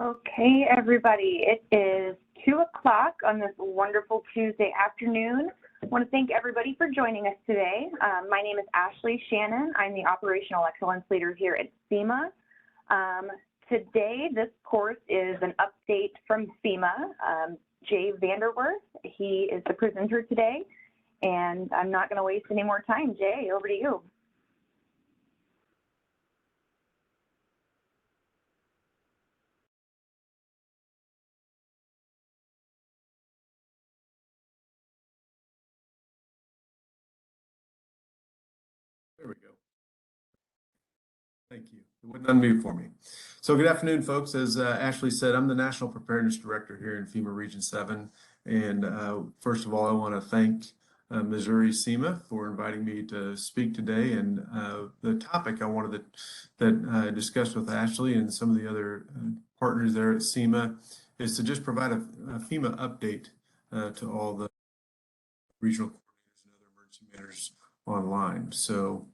Okay, everybody, it is 2 o'clock on this wonderful Tuesday afternoon. I want to thank everybody for joining us today. My name is Ashley Shannon. I'm the Operational Excellence Leader here at FEMA. Today, this course is an update from FEMA. Jay Vanderwerth, he is the presenter today, and I'm not going to waste any more time. Jay, over to you. There we go. Thank you. It wouldn't unmute for me. So good afternoon, folks. As Ashley said, I'm the National Preparedness Director here in FEMA Region 7. And first of all, I want to thank Missouri SEMA for inviting me to speak today. And the topic I wanted to discuss with Ashley and some of the other partners there at SEMA is to just provide a FEMA update to all the regional coordinators and other emergency managers online. So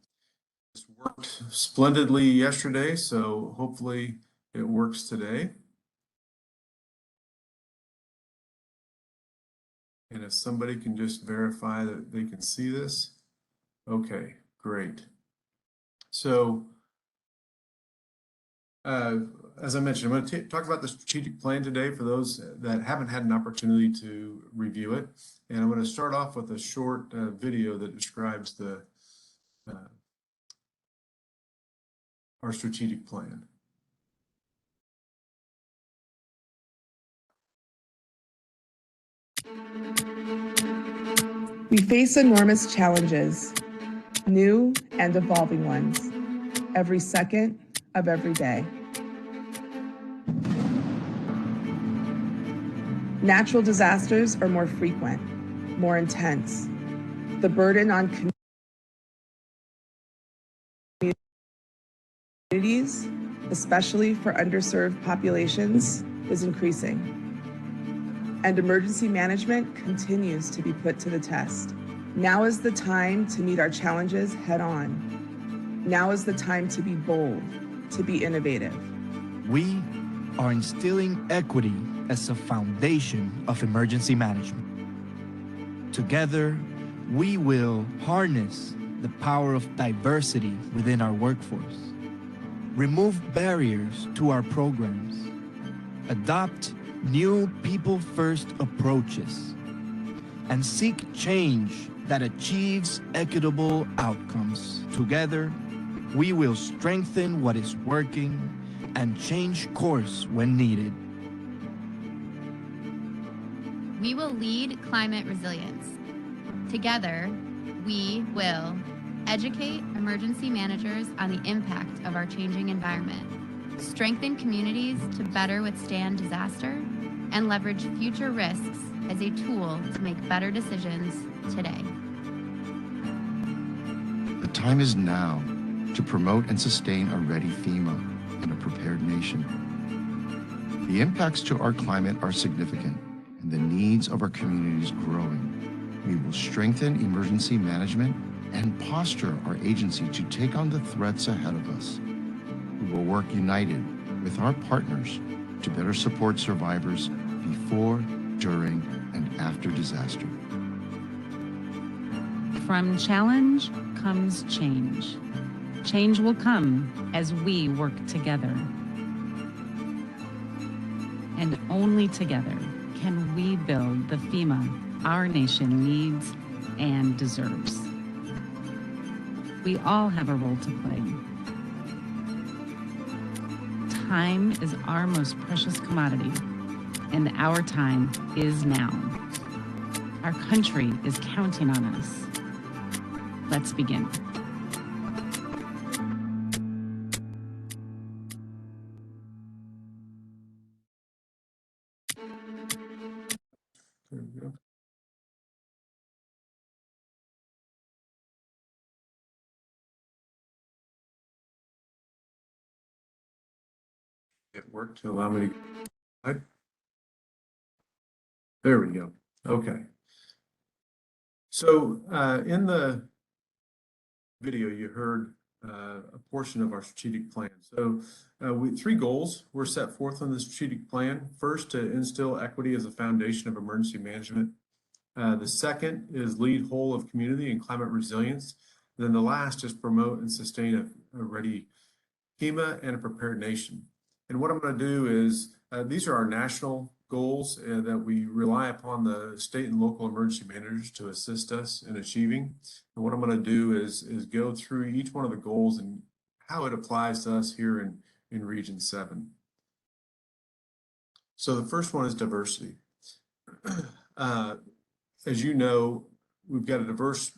this worked splendidly yesterday, so hopefully it works today. And if somebody can just verify that they can see this. Okay, great. So as I mentioned, I'm going to talk about the strategic plan today for those that haven't had an opportunity to review it. And I'm going to start off with a short video that describes our strategic plan. We face enormous challenges, new and evolving ones, every second of every day. Natural disasters are more frequent, more intense. The burden on communities, especially for underserved populations, is increasing. And emergency management continues to be put to the test. Now is the time to meet our challenges head on. Now is the time to be bold, to be innovative. We are instilling equity as a foundation of emergency management. Together, we will harness the power of diversity within our workforce, remove barriers to our programs, adopt new people-first approaches, and seek change that achieves equitable outcomes. Together, we will strengthen what is working and change course when needed. We will lead climate resilience. Together, we will educate emergency managers on the impact of our changing environment, strengthen communities to better withstand disaster, and leverage future risks as a tool to make better decisions today. The time is now to promote and sustain a ready FEMA and a prepared nation. The impacts to our climate are significant, and the needs of our communities growing. We will strengthen emergency management and posture our agency to take on the threats ahead of us. We will work united with our partners to better support survivors before, during, and after disaster. From challenge comes change. Change will come as we work together. And only together can we build the FEMA our nation needs and deserves. We all have a role to play. Time is our most precious commodity, and our time is now. Our country is counting on us. Let's begin. There we go. It worked to allow me to. There we go. Okay. So in the video, you heard a portion of our strategic plan. So three goals were set forth on the strategic plan. First, to instill equity as a foundation of emergency management. The second is lead whole of community and climate resilience. And then the last is promote and sustain a ready FEMA and a prepared nation. And what I'm going to do is, these are our national goals that we rely upon the state and local emergency managers to assist us in achieving. And what I'm going to do is go through each one of the goals and how it applies to us here in Region 7. So the first one is diversity. As you know, we've got a diverse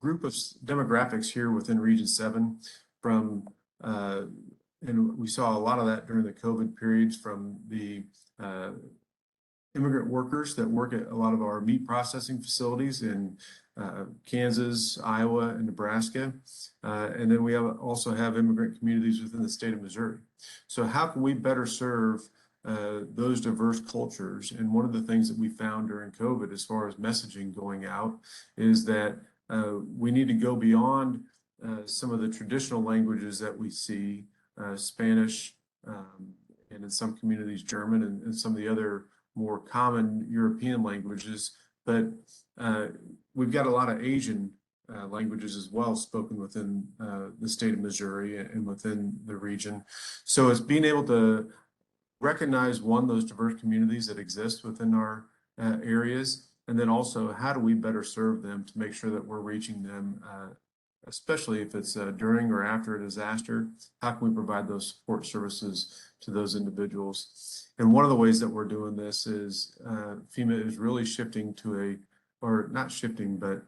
group of demographics here within Region 7 from and we saw a lot of that during the COVID periods, from the immigrant workers that work at a lot of our meat processing facilities in Kansas, Iowa, and Nebraska. And then we also have immigrant communities within the state of Missouri. So how can we better serve those diverse cultures? And one of the things that we found during COVID, as far as messaging going out, is that we need to go beyond some of the traditional languages that we see, Spanish, and in some communities, German, and some of the other more common European languages. But we've got a lot of Asian languages as well spoken within the state of Missouri and within the region. So it's being able to recognize, one, those diverse communities that exist within our areas, and then also how do we better serve them to make sure that we're reaching them, especially if it's during or after a disaster. How can we provide those support services to those individuals? And one of the ways that we're doing this is FEMA is really shifting to or not shifting, but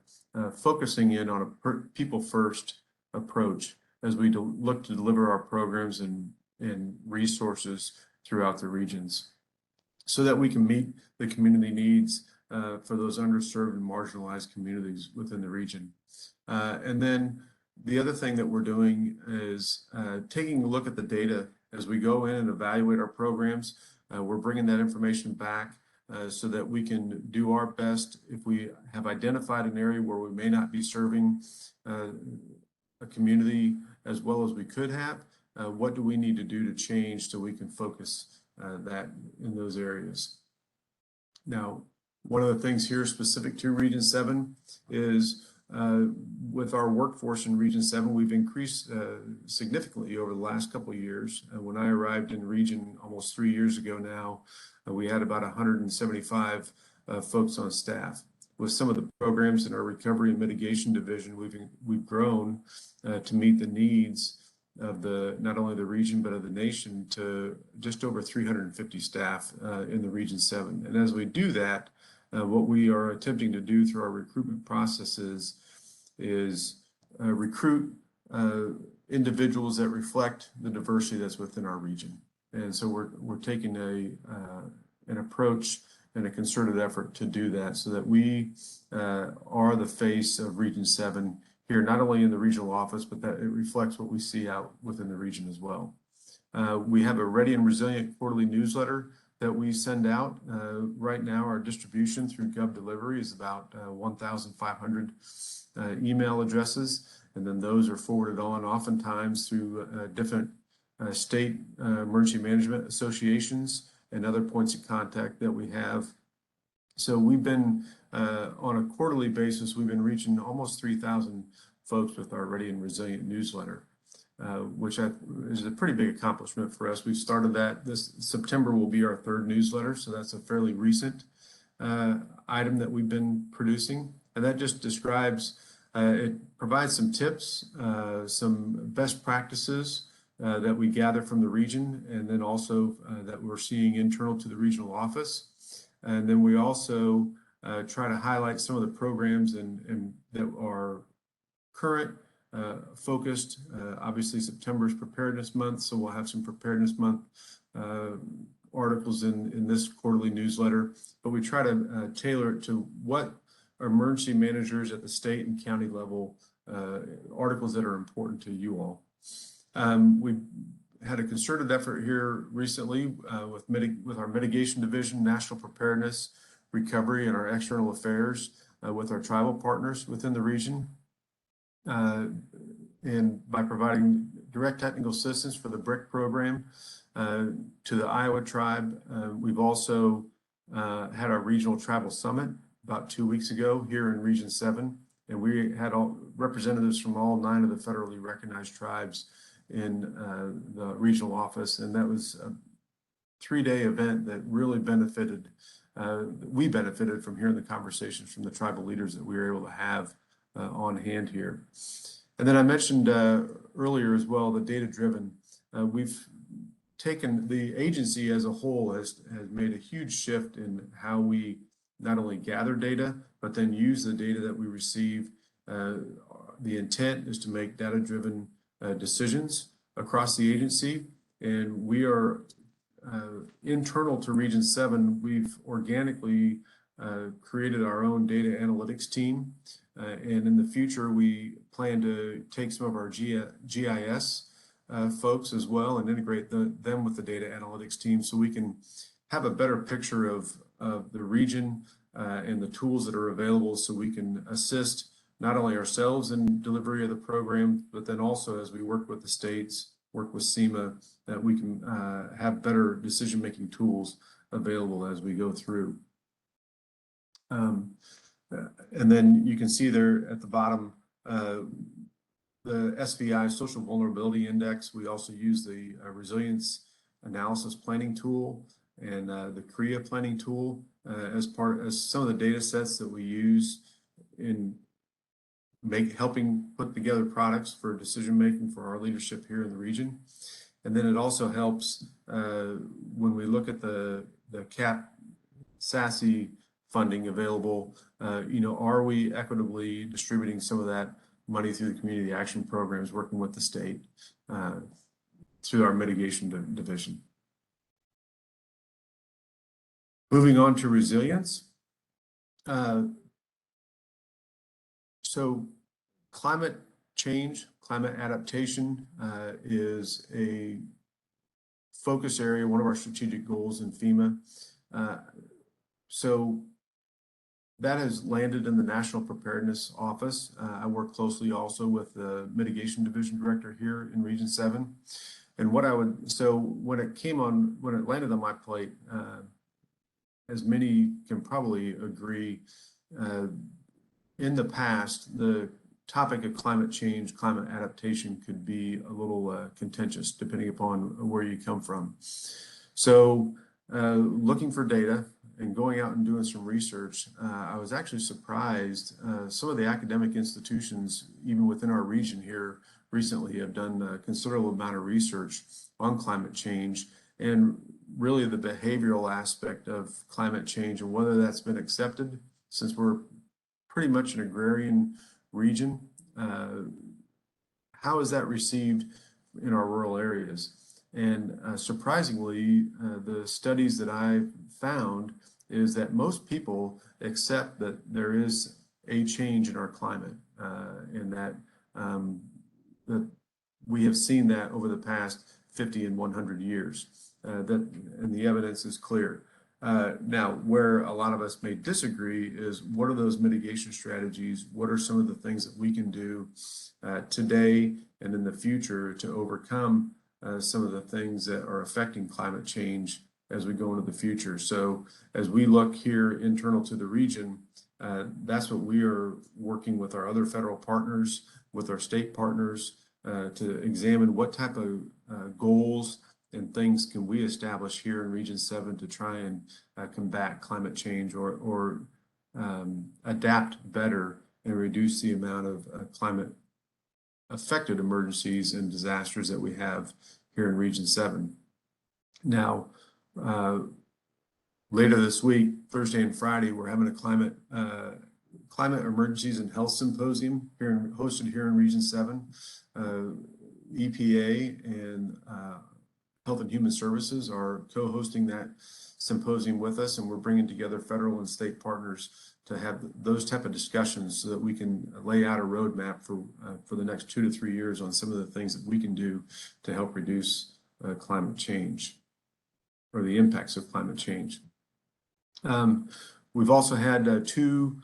focusing in on a people first approach as we look to deliver our programs and resources throughout the regions, so that we can meet the community needs for those underserved and marginalized communities within the region. And then the other thing that we're doing is taking a look at the data as we go in and evaluate our programs. We're bringing that information back so that we can do our best. If we have identified an area where we may not be serving a community as well as we could have, what do we need to do to change so we can focus that in those areas? Now, one of the things here specific to Region 7 is with our workforce in Region 7, we've increased significantly over the last couple of years. When I arrived in Region almost 3 years ago now, we had about 175 folks on staff. With some of the programs in our Recovery and Mitigation Division, we've grown to meet the needs of not only the region but of the nation, to just over 350 staff in the Region 7. And as we do that, what we are attempting to do through our recruitment processes is recruit individuals that reflect the diversity that's within our region. And so we're taking an approach and a concerted effort to do that, so that we are the face of Region 7 here, not only in the regional office, but that it reflects what we see out within the region as well. We have a Ready and Resilient quarterly newsletter that we send out. Right now, our distribution through Gov Delivery is about 1,500 email addresses, and then those are forwarded on oftentimes through different state emergency management associations and other points of contact that we have. So we've been, on a quarterly basis, we've been reaching almost 3,000 folks with our Ready and Resilient newsletter, which is a pretty big accomplishment for us. We started that. This September will be our third newsletter, so that's a fairly recent item that we've been producing. And that just describes, it provides some tips, some best practices that we gather from the region, and then also that we're seeing internal to the regional office. And then we also try to highlight some of the programs and that are current, focused. Obviously, September is Preparedness Month, so we'll have some Preparedness Month articles in this quarterly newsletter. But we try to tailor it to what emergency managers at the state and county level, articles that are important to you all. We had a concerted effort here recently with our mitigation division, national preparedness, recovery, and our external affairs with our tribal partners within the region. and by providing direct technical assistance for the BRIC program to the Iowa tribe. We've also had our regional tribal summit about 2 weeks ago here in Region 7, and we had all representatives from all 9 of the federally recognized tribes in the regional office, and that was a 3-day event that really benefited. We benefited from hearing the conversations from the tribal leaders that we were able to have on hand here. And then I mentioned earlier as well, the data-driven. We've taken the agency as a whole has made a huge shift in how we not only gather data, but then use the data that we receive. The intent is to make data-driven decisions across the agency, and we are internal to Region 7. We've organically created our own data analytics team, and in the future we plan to take some of our GIS folks as well and integrate them with the data analytics team so we can have a better picture of the region and the tools that are available, so we can assist not only ourselves in delivery of the program, but then also as we work with the states, work with FEMA, that we can have better decision-making tools available as we go through. And then you can see there at the bottom, the SVI, Social Vulnerability Index. We also use the Resilience Analysis Planning Tool and the CREA Planning Tool as some of the data sets that we use in helping put together products for decision making for our leadership here in the region. And then it also helps when we look at the CAP SASE funding available. Are we equitably distributing some of that money through the community action programs, working with the state through our mitigation division? Moving on to resilience. So climate change, climate adaptation is a focus area, one of our strategic goals in FEMA. So that has landed in the National Preparedness Office. I work closely also with the Mitigation Division Director here in Region 7. And when it landed on my plate, as many can probably agree, in the past, the topic of climate change, climate adaptation could be a little contentious depending upon where you come from. So looking for data and going out and doing some research, I was actually surprised. Some of the academic institutions, even within our region here recently, have done a considerable amount of research on climate change and really the behavioral aspect of climate change and whether that's been accepted, since we're pretty much an agrarian region. How is that received in our rural areas? And surprisingly, the studies that I found is that most people accept that there is a change in our climate, and that we have seen that over the past 50 and 100 years, and the evidence is clear. Now, where a lot of us may disagree is what are those mitigation strategies? What are some of the things that we can do today and in the future to overcome some of the things that are affecting climate change as we go into the future? So as we look here internal to the region, that's what we are working with our other federal partners, with our state partners, to examine what type of goals and things can we establish here in Region 7 to try and combat climate change or adapt better and reduce the amount of climate affected emergencies and disasters that we have here in Region 7. Now, later this week, Thursday and Friday, we're having a climate emergencies and health symposium hosted here in Region 7. EPA and Health and Human Services are co-hosting that symposium with us, and we're bringing together federal and state partners to have those type of discussions so that we can lay out a roadmap for the next 2 to 3 years on some of the things that we can do to help reduce climate change or the impacts of climate change. We've also had 2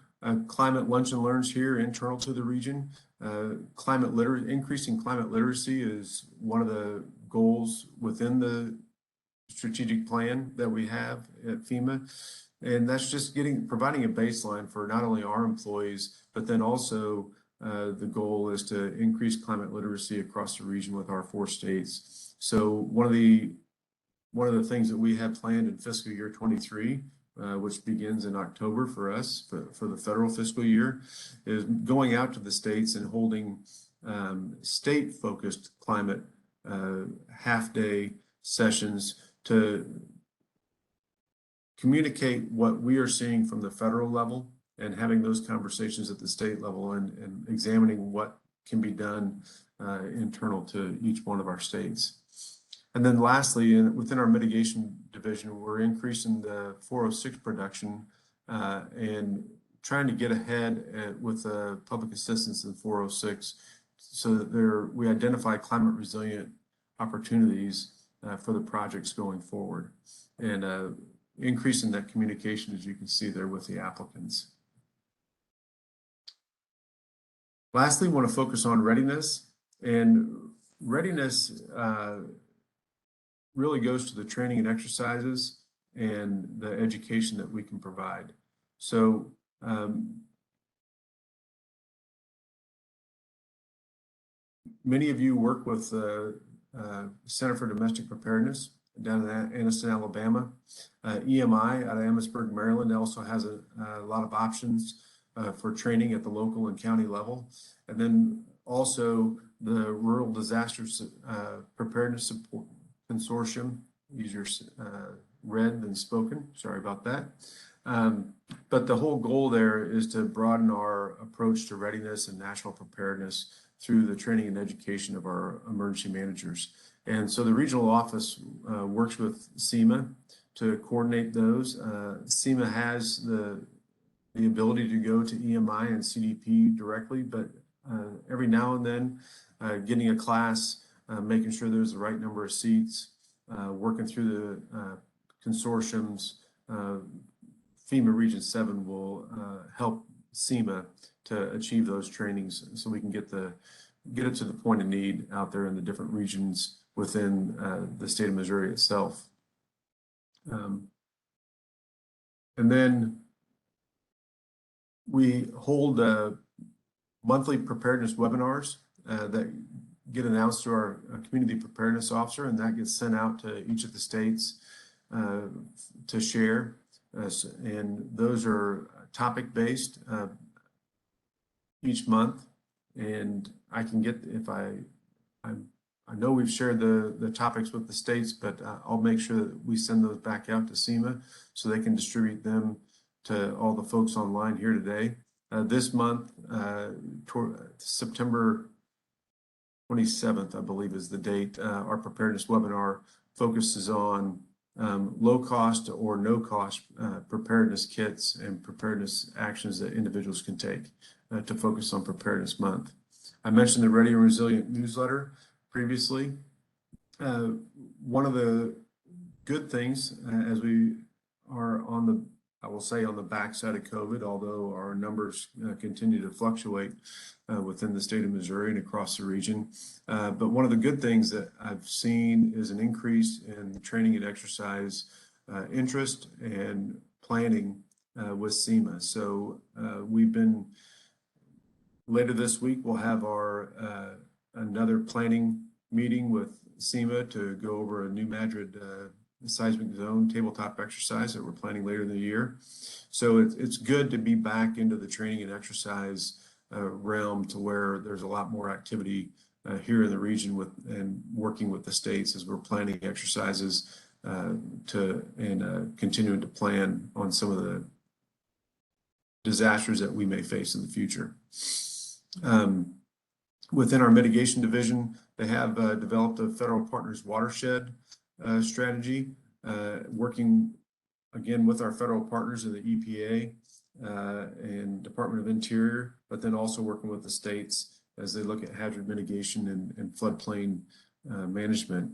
climate lunch and learns here internal to the region. Increasing climate literacy is one of the goals within the strategic plan that we have at FEMA. And that's just providing a baseline for not only our employees, but then also the goal is to increase climate literacy across the region with our 4 states. So one of the things that we have planned in fiscal year 23, which begins in October for us, for the federal fiscal year, is going out to the states and holding state-focused climate half-day sessions to communicate what we are seeing from the federal level and having those conversations at the state level and examining what can be done internal to each one of our states. And then lastly, within our mitigation division, we're increasing the 406 production and trying to get ahead with public assistance in 406 so that we identify climate resilient opportunities for the projects going forward, and increasing that communication, as you can see there, with the applicants. Lastly, I want to focus on readiness, and readiness really goes to the training and exercises and the education that we can provide. So many of you work with the Center for Domestic Preparedness down in Anniston, Alabama. EMI out of Emmitsburg, Maryland also has a lot of options for training at the local and county level. And then also the Rural Disasters Preparedness Support Consortium, easier read than spoken, sorry about that. But the whole goal there is to broaden our approach to readiness and national preparedness through the training and education of our emergency managers. And so the regional office works with SEMA to coordinate those. SEMA has the ability to go to EMI and CDP directly, but every now and then getting a class, making sure there's the right number of seats, working through the consortiums. FEMA Region 7 will help SEMA to achieve those trainings so we can get it to the point of need out there in the different regions within the state of Missouri itself. And then we hold monthly preparedness webinars that get announced to our community preparedness officer, and that gets sent out to each of the states to share. And those are topic-based each month. And I can get, if I know we've shared the topics with the states, but I'll make sure that we send those back out to SEMA so they can distribute them to all the folks online here today. This month, September 27th, I believe is the date, our preparedness webinar focuses on low cost or no cost preparedness kits and preparedness actions that individuals can take to focus on Preparedness Month. I mentioned the Ready and Resilient newsletter previously. One of the good things as we are on the, I will say, on the backside of COVID, although our numbers continue to fluctuate within the state of Missouri and across the region. But one of the good things that I've seen is an increase in training and exercise interest and planning with SEMA. So later this week, we'll have our another planning meeting with SEMA to go over a New Madrid seismic zone tabletop exercise that we're planning later in the year. So it's good to be back into the training and exercise realm to where there's a lot more activity here in the region and working with the states as we're planning exercises and continuing to plan on some of the disasters that we may face in the future. Within our mitigation division, they have developed a federal partners watershed strategy, working again with our federal partners in the EPA and Department of Interior, but then also working with the states as they look at hazard mitigation and floodplain management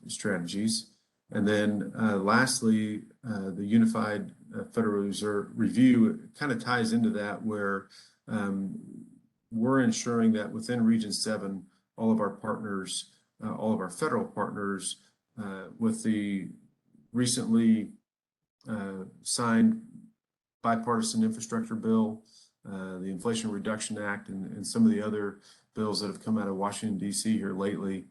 strategies. And then lastly, the Unified Federal Reserve Review kind of ties into that, where we're ensuring that within Region 7, all of our partners, all of our federal partners, with the recently signed bipartisan infrastructure bill, the Inflation Reduction Act, and some of the other bills that have come out of Washington, D.C. here lately,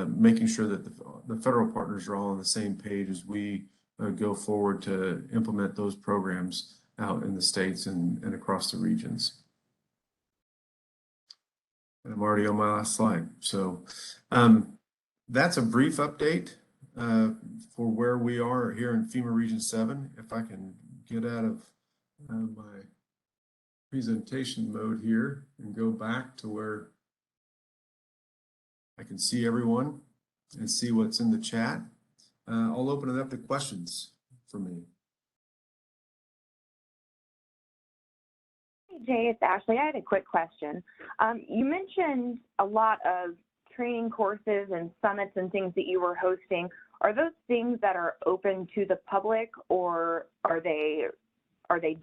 making sure that the federal partners are all on the same page as we go forward to implement those programs out in the states and across the regions. And I'm already on my last slide. So that's a brief update for where we are here in FEMA Region 7. If I can get out of my presentation mode here and go back to where I can see everyone and see what's in the chat, I'll open it up to questions for me. Hey Jay, it's Ashley. I had a quick question. You mentioned a lot of training courses and summits and things that you were hosting. Are those things that are open to the public, or are they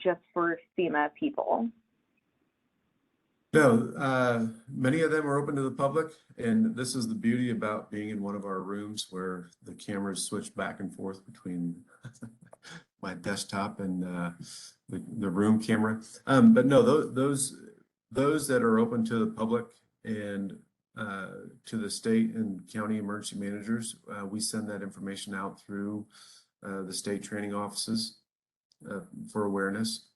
just for FEMA people? No, many of them are open to the public, and this is the beauty about being in one of our rooms where the cameras switch back and forth between my desktop and the room camera. But no, those that are open to the public and to the state and county emergency managers, we send that information out through the state training offices for awareness.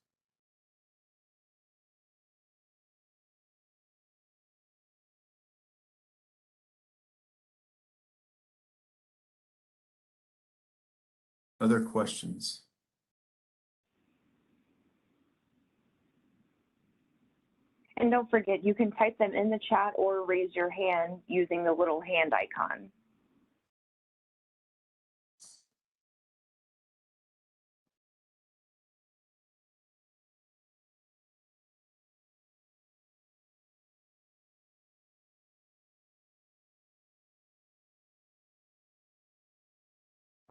Other questions? And don't forget, you can type them in the chat or raise your hand using the little hand icon.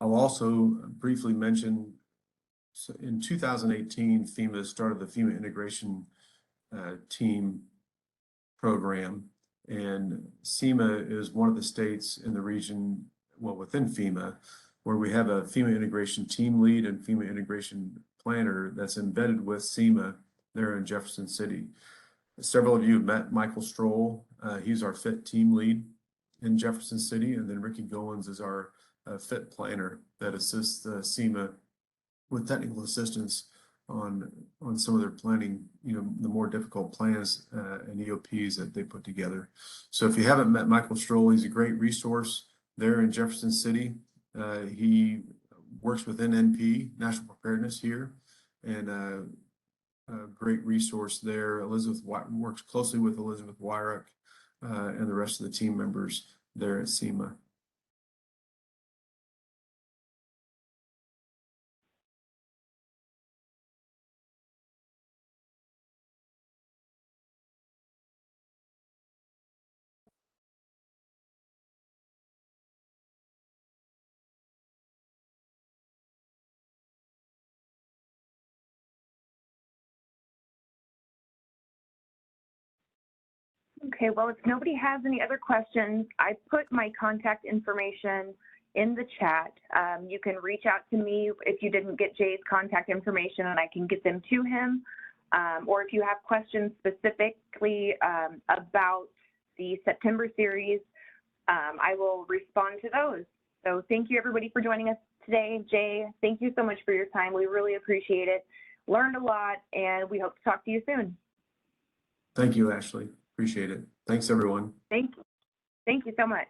I'll also briefly mention, so in 2018, FEMA started the FEMA Integration Team program, and SEMA is one of the states in the region, well, within FEMA, where we have a FEMA Integration Team Lead and FEMA Integration Planner that's embedded with SEMA there in Jefferson City. Several of you have met Michael Stroll. He's our FIT Team Lead in Jefferson City, and then Ricky Goins is our FIT Planner that assists SEMA with technical assistance on some of their planning, the more difficult plans and EOPs that they put together. So if you haven't met Michael Stroll, he's a great resource there in Jefferson City. He works within NP, National Preparedness here, and a great resource there. Elizabeth works closely with Elizabeth Wyrick and the rest of the team members there at SEMA. Okay, well, if nobody has any other questions, I put my contact information in the chat. You can reach out to me if you didn't get Jay's contact information, and I can get them to him. Or if you have questions specifically about the September series, I will respond to those. So thank you, everybody, for joining us today. Jay, thank you so much for your time. We really appreciate it. Learned a lot, and we hope to talk to you soon. Thank you, Ashley. Appreciate it. Thanks, everyone. Thank you. Thank you so much.